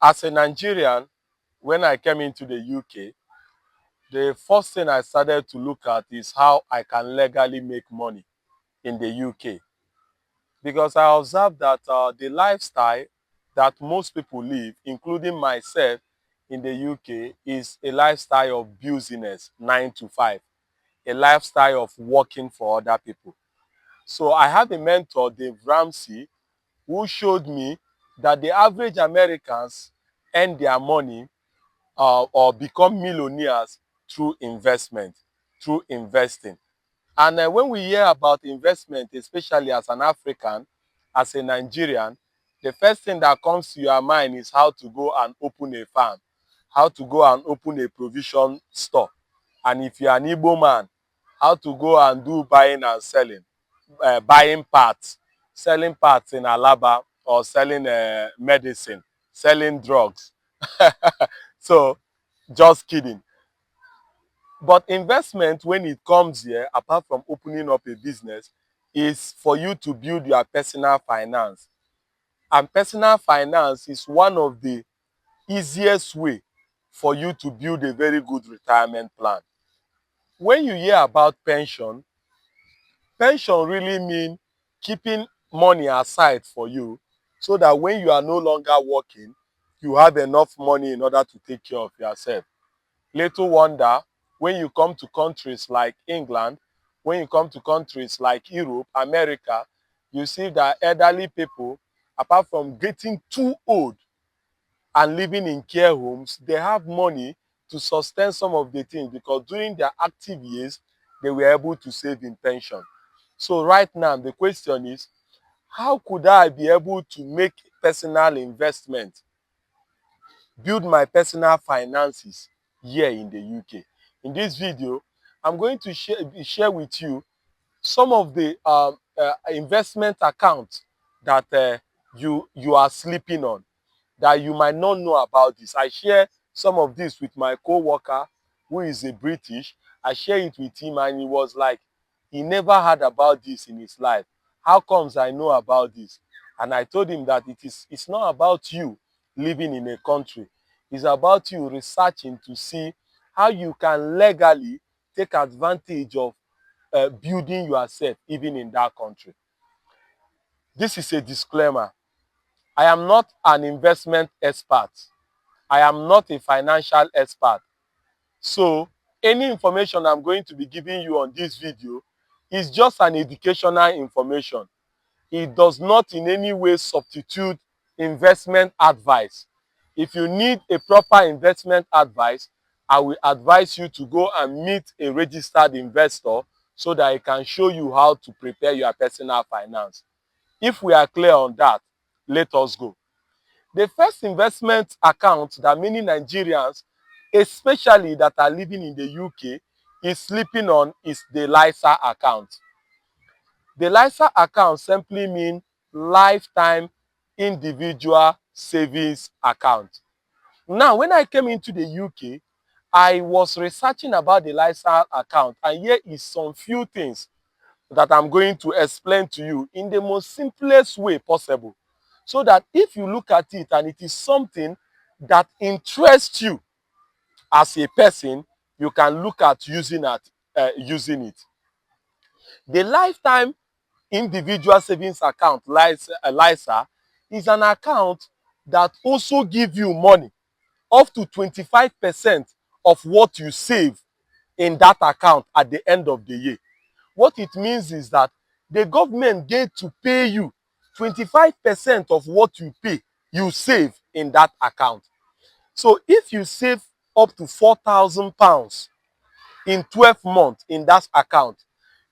As a Nigerian, when I came into the UK, the first thing I started to look at is how I can legally make money in the UK. Because I observed that the lifestyle that most people live, including myself in the UK, is a lifestyle of busyness, 9 to 5, a lifestyle of working for other people. So I have a mentor, Dave Ramsey, who showed me that the average Americans earn their money or become millionaires through investment, through investing. And when we hear about investment, especially as an African, as a Nigerian, the first thing that comes to your mind is how to go and open a farm, how to go and open a provision store. And if you're an Igbo man, how to go and do buying and selling, buying parts, selling parts in Alaba, or selling medicine, selling drugs. So, just kidding. But investment, when it comes here, apart from opening up a business, is for you to build your personal finance. And personal finance is one of the easiest way for you to build a very good retirement plan. When you hear about pension, pension really means keeping money aside for you so that when you are no longer working, you have enough money in order to take care of yourself. Little wonder, when you come to countries like England, when you come to countries like Europe, America, you see that elderly people, apart from getting too old and living in care homes, they have money to sustain some of the things because during their active years, they were able to save in pension. So right now, the question is, how could I be able to make personal investment, build my personal finances here in the UK? In this video, I'm going to share with you some of the investment accounts that you are sleeping on, that you might not know about this. I share some of this with my co-worker who is a British. I share it with him and he was like, he never heard about this in his life. How comes I know about this? And I told him that it's not about you living in a country. It's about you researching to see how you can legally take advantage of building yourself even in that country. This is a disclaimer. I am not an investment expert. I am not a financial expert. So any information I'm going to be giving you on this video is just an educational information. It does not in any way substitute investment advice. If you need a proper investment advice, I will advise you to go and meet a registered investor so that I can show you how to prepare your personal finance. If we are clear on that, let us go. The first investment account that many Nigerians, especially that are living in the UK, is sleeping on is the LISA account. The LISA account simply means lifetime individual savings account. Now, when I came into the UK, I was researching about the LISA account, and here is some few things that I'm going to explain to you in the most simplest way possible, so that if you look at it and it is something that interests you as a person, you can look at using it. The lifetime individual savings account, LISA, is an account that also gives you money up to 25% of what you save in that account at the end of the year. What it means is that the government get to pay you 25% of what you save in that account. So if you save up to £4,000 in 12 months in that account,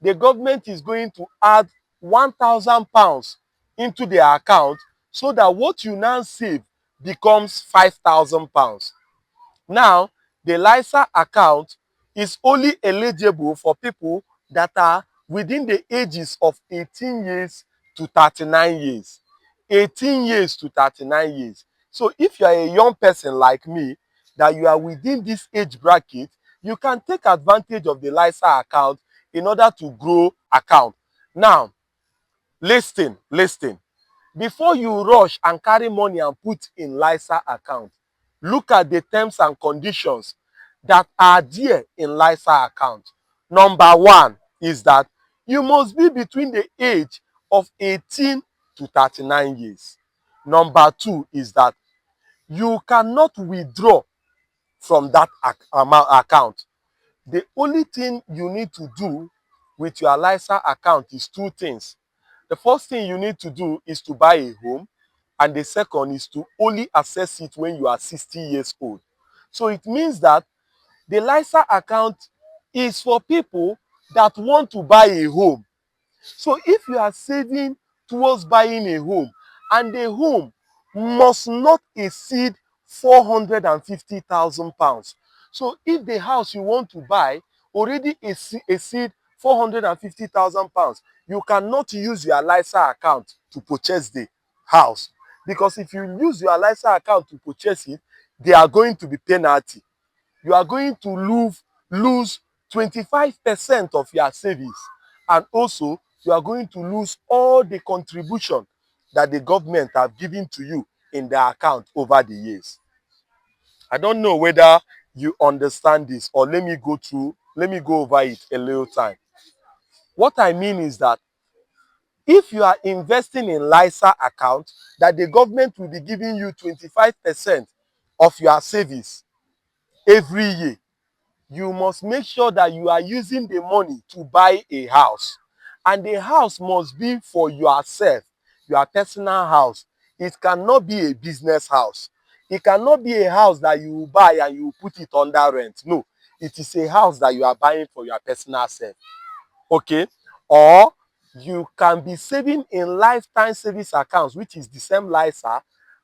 the government is going to add £1,000 into the account so that what you now save becomes £5,000. Now, the LISA account is only eligible for people that are within the ages of 18 years to 39 years. 18 years to 39 years. So if you are a young person like me, that you are within this age bracket, you can take advantage of the LISA account in order to grow account. Now, listen. Before you rush and carry money and put in LISA account, look at the terms and conditions that are there in LISA account. Number one is that you must be between the age of 18 to 39 years. Number two is that you cannot withdraw from that account. The only thing you need to do with your LISA account is two things. The first thing you need to do is to buy a home, and the second is to only access it when you are 60 years old. So it means that the LISA account is for people that want to buy a home. So if you are saving towards buying a home, and the home must not exceed 450,000 pounds. So if the house you want to buy already exceed 450,000 pounds, you cannot use your LISA account to purchase the house. Because if you use your LISA account to purchase it, there are going to be penalty. You are going to lose 25% of your savings, and also you are going to lose all the contribution that the government have given to you in the account over the years. I don't know whether you understand this, or let me go over it a little time. What I mean is that if you are investing in LISA account, that the government will be giving you 25% of your savings every year, you must make sure that you are using the money to buy a house. And the house must be for yourself, your personal house. It cannot be a business house. It cannot be a house that you will buy and you will put it under rent. No, it is a house that you are buying for your personal self. Okay? Or you can be saving in lifetime savings accounts, which is the same LISA,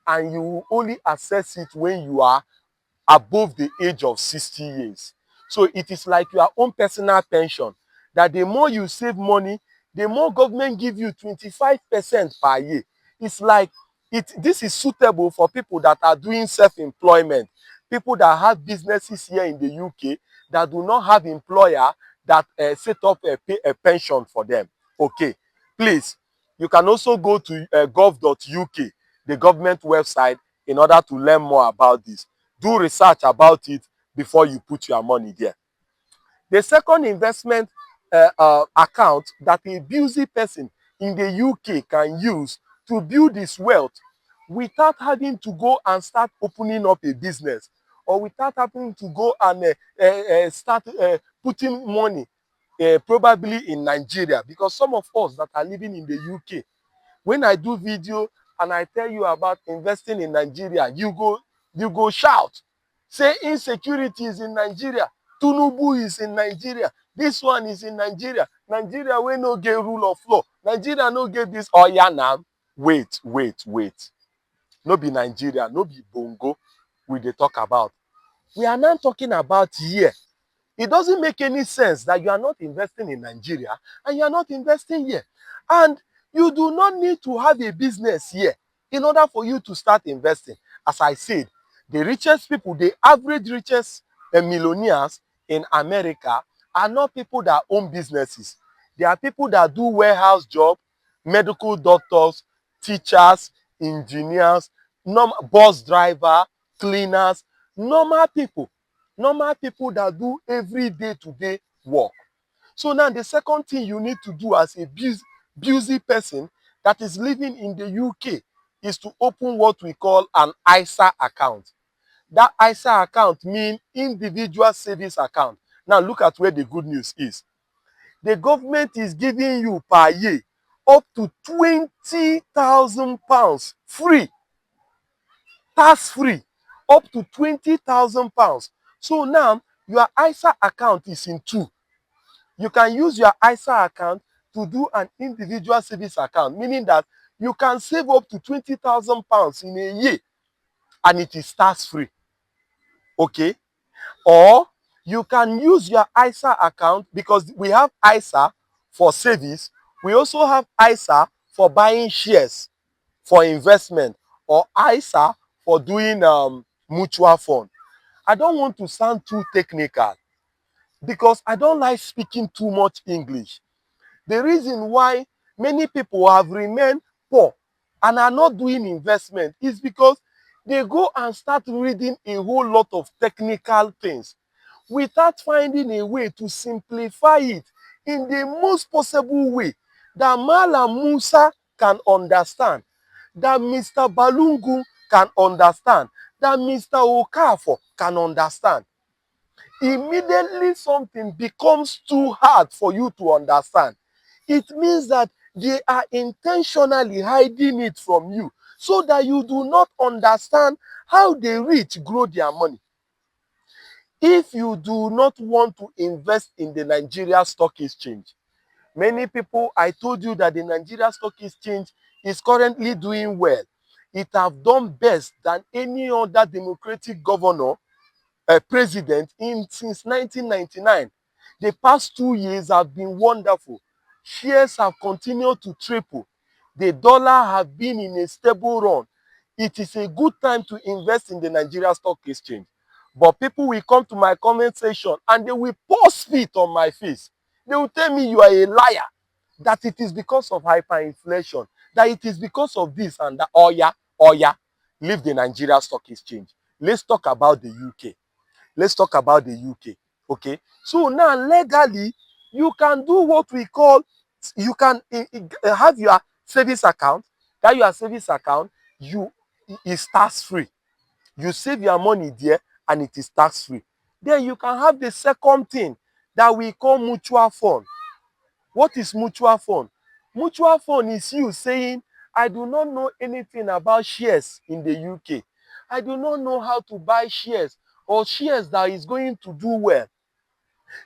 and you will only access it when you are above the age of 60 years. So it is like your own personal pension, that the more you save money, the more government give you 25% per year. It's like this is suitable for people that are doing self-employment, people that have businesses here in the UK that do not have employer that set up a pension for them. Okay, please, you can also go to gov.uk, the government website, in order to learn more about this. Do research about it before you put your money there. The second investment account that a busy person in the UK can use to build his wealth without having to go and start opening up a business, or without having to go and start putting money probably in Nigeria. Because some of us that are living in the UK, when I do video and I tell you about investing in Nigeria, you go shout, say insecurity is in Nigeria, Tinubu is in Nigeria, this one is in Nigeria, Nigeria wey no get rule of law, Nigeria no get this. Oh yeah, now wait, no be Nigeria, no be Bongo we dey talk about. We are now talking about here. It doesn't make any sense that you are not investing in Nigeria and you are not investing here. And you do not need to have a business here in order for you to start investing. As I said, the richest people, the average richest millionaires in America, are not people that own businesses. They are people that do warehouse job, medical doctors, teachers, engineers, bus driver, cleaners, normal people. Normal people that do every day-to-day work. So now the second thing you need to do as a busy person that is living in the UK is to open what we call an ISA account. That ISA account means individual savings account. Now look at where the good news is. The government is giving you per year up to 20,000 pounds free, tax free, up to 20,000 pounds. So now your ISA account is in two. You can use your ISA account to do an individual savings account, meaning that you can save up to 20,000 pounds in a year and it is tax free. Okay? Or you can use your ISA account, because we have ISA for savings, we also have ISA for buying shares for investment, or ISA for doing mutual fund. I don't want to sound too technical because I don't like speaking too much English. The reason why many people have remained poor and are not doing investment is because they go and start reading a whole lot of technical things without finding a way to simplify it in the most possible way that Malam Musa can understand, that Mr. Balungu can understand, that Mr. Okafor can understand. Immediately something becomes too hard for you to understand, it means that they are intentionally hiding it from you so that you do not understand how the rich grow their money. If you do not want to invest in the Nigeria Stock Exchange, many people, I told you that the Nigeria Stock Exchange is currently doing well. It have done best than any other democratic governor, president since 1999. The past 2 years have been wonderful. Shares have continued to triple. The dollar have been in a stable run. It is a good time to invest in the Nigeria Stock Exchange. But people will come to my comment section and they will pour spit on my face. They will tell me you are a liar, that it is because of hyperinflation, that it is because of this and that. Oh yeah, leave the Nigeria Stock Exchange. Let's talk about the UK. Let's talk about the UK. Okay. So now legally, you can do what we call, you can have your savings account. That your savings account, is tax free. You save your money there and it is tax free. Then you can have the second thing that we call mutual fund. What is mutual fund? Mutual fund is you saying, I do not know anything about shares in the UK. I do not know how to buy shares or shares that is going to do well.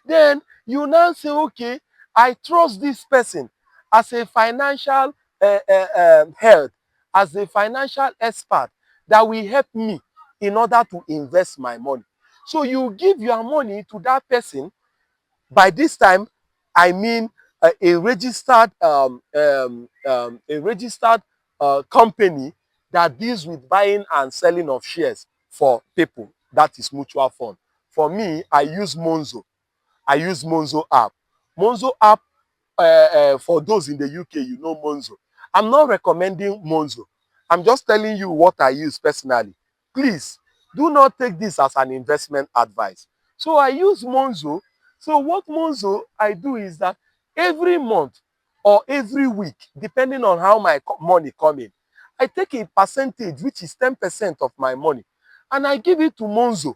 Then you now say, okay, I trust this person as a financial health, as a financial expert that will help me in order to invest my money. So you give your money to that person. By this time, I mean a registered company that deals with buying and selling of shares for people. That is mutual fund. For me, I use Monzo. I use Monzo app. Monzo app, for those in the UK, you know Monzo. I'm not recommending Monzo. I'm just telling you what I use personally. Please, do not take this as an investment advice. So I use Monzo. So what Monzo I do is that every month or every week, depending on how my money come in, I take a percentage, which is 10% of my money, and I give it to Monzo.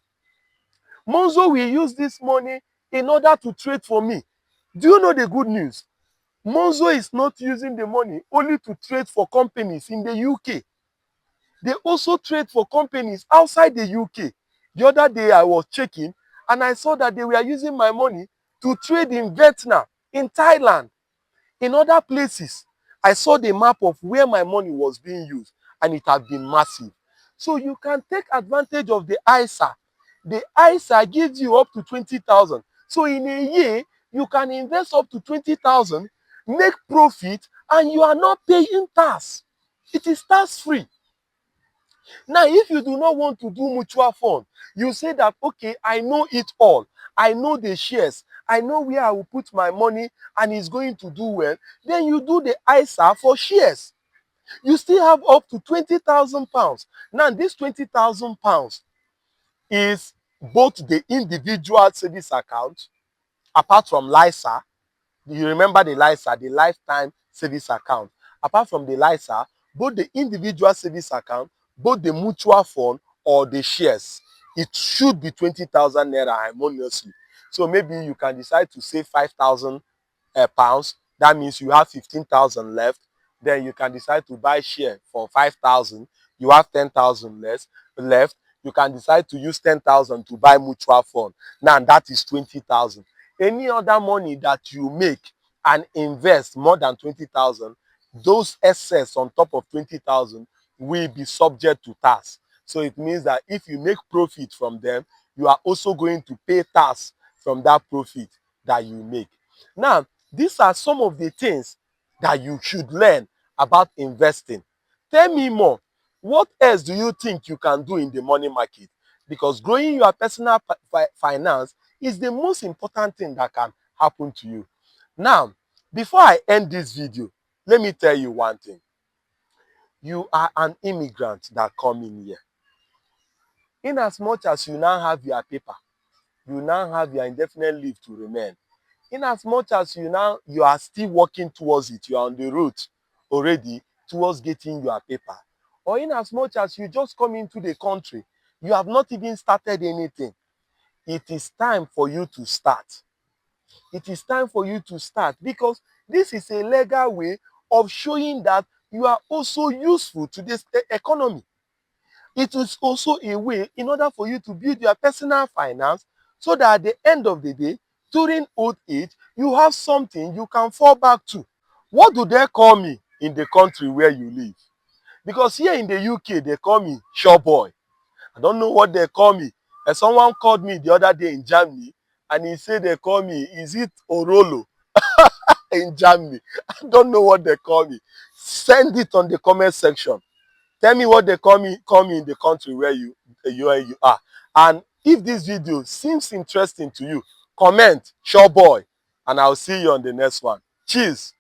Monzo will use this money in order to trade for me. Do you know the good news? Monzo is not using the money only to trade for companies in the UK. They also trade for companies outside the UK. The other day I was checking and I saw that they were using my money to trade in Vietnam, in Thailand, in other places. I saw the map of where my money was being used and it had been massive. So you can take advantage of the ISA. The ISA gives you up to 20,000. So in a year, you can invest up to 20,000, make profit, and you are not paying tax. It is tax free. Now, if you do not want to do mutual fund, you say that, okay, I know it all. I know the shares. I know where I will put my money and it's going to do well. Then you do the ISA for shares. You still have up to 20,000 pounds. Now, this 20,000 pounds is both the individual savings account, apart from LISA. You remember the LISA, the lifetime savings account. Apart from the LISA, both the individual savings account, both the mutual fund or the shares, it should be 20,000 naira harmoniously. So maybe you can decide to save 5,000 pounds. That means you have 15,000 left. Then you can decide to buy share for 5,000. You have 10,000 left. You can decide to use 10,000 to buy mutual fund. Now that is 20,000. Any other money that you make and invest more than 20,000, those excess on top of 20,000 will be subject to tax. So it means that if you make profit from them, you are also going to pay tax from that profit that you make. Now, these are some of the things that you should learn about investing. Tell me more. What else do you think you can do in the money market? Because growing your personal finance is the most important thing that can happen to you. Now, before I end this video, let me tell you one thing. you are an immigrant that come in here. In as much as you now have your paper, you now have your indefinite leave to remain. In as much as you are still working towards it, you are on the route already towards getting your paper. Or in as much as you just come into the country, you have not even started anything. It is time for you to start. It is time for you to start, because this is a legal way of showing that you are also useful to this economy. It is also a way in order for you to build your personal finance, so that at the end of the day, during old age, you have something you can fall back to. What do they call me in the country where you live? Because here in the UK, they call me shop boy. I don't know what they call me. And someone called me the other day in Germany, and he said they call me, is it Orolo in Germany? I don't know what they call me. Send it on the comment section. Tell me what they call me in the country where you are. And if this video seems interesting to you, comment shop boy, and I'll see you on the next one. Cheers.